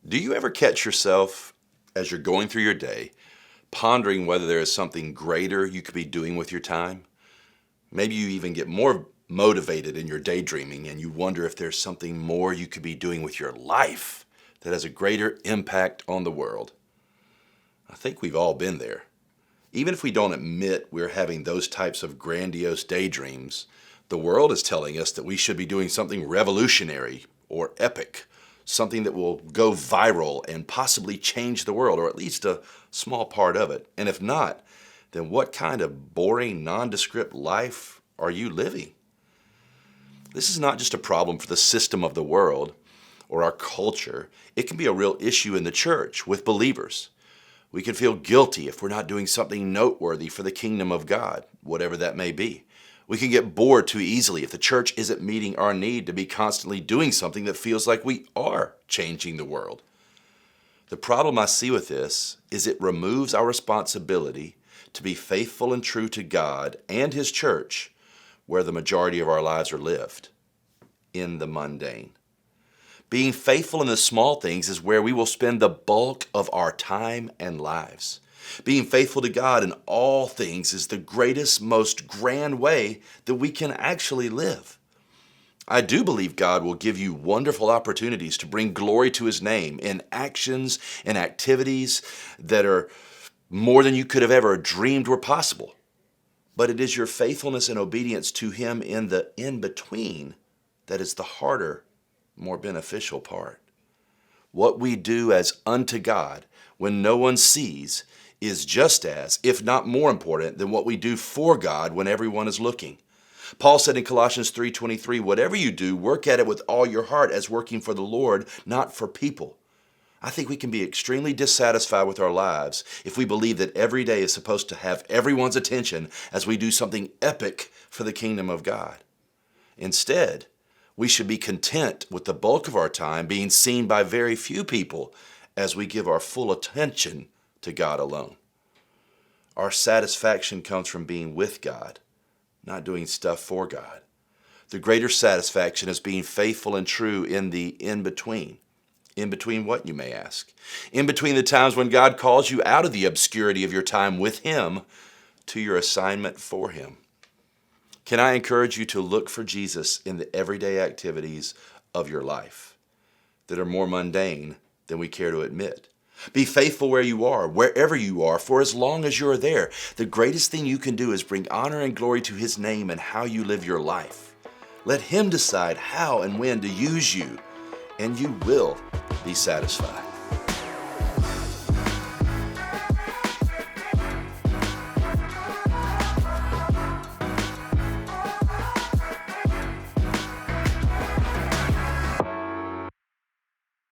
Do you ever catch yourself as you're going through your day pondering whether there is something greater you could be doing with your time? Maybe you even get more motivated in your daydreaming and you wonder if there's something more you could be doing with your life that has a greater impact on the world. I think we've all been there. Even if we don't admit we're having those types of grandiose daydreams, the world is telling us that we should be doing something revolutionary or epic, something that will go viral and possibly change the world, or at least a small part of it. And if not, then what kind of boring, nondescript life are you living? This is not just a problem for the system of the world or our culture. It can be a real issue in the church with believers. We can feel guilty if we're not doing something noteworthy for the kingdom of God, whatever that may be. We can get bored too easily if the church isn't meeting our need to be constantly doing something that feels like we are changing the world. The problem I see with this is it removes our responsibility to be faithful and true to God and His church where the majority of our lives are lived, in the mundane. Being faithful in the small things is where we will spend the bulk of our time and lives. Being faithful to God in all things is the greatest, most grand way that we can actually live. I do believe God will give you wonderful opportunities to bring glory to His name in actions and activities that are more than you could have ever dreamed were possible. But it is your faithfulness and obedience to Him in the in-between that is the harder, more beneficial part. What we do as unto God when no one sees is just as, if not more important than what we do for God when everyone is looking. Paul said in Colossians 3:23, whatever you do, work at it with all your heart as working for the Lord, not for people. I think we can be extremely dissatisfied with our lives if we believe that every day is supposed to have everyone's attention as we do something epic for the kingdom of God. Instead, we should be content with the bulk of our time being seen by very few people as we give our full attention to God alone. Our satisfaction comes from being with God, not doing stuff for God. The greater satisfaction is being faithful and true in the in-between. In between what, you may ask? In between the times when God calls you out of the obscurity of your time with Him to your assignment for Him. Can I encourage you to look for Jesus in the everyday activities of your life that are more mundane than we care to admit? Be faithful where you are, wherever you are, for as long as you're there. The greatest thing you can do is bring honor and glory to His name and how you live your life. Let Him decide how and when to use you, and you will be satisfied.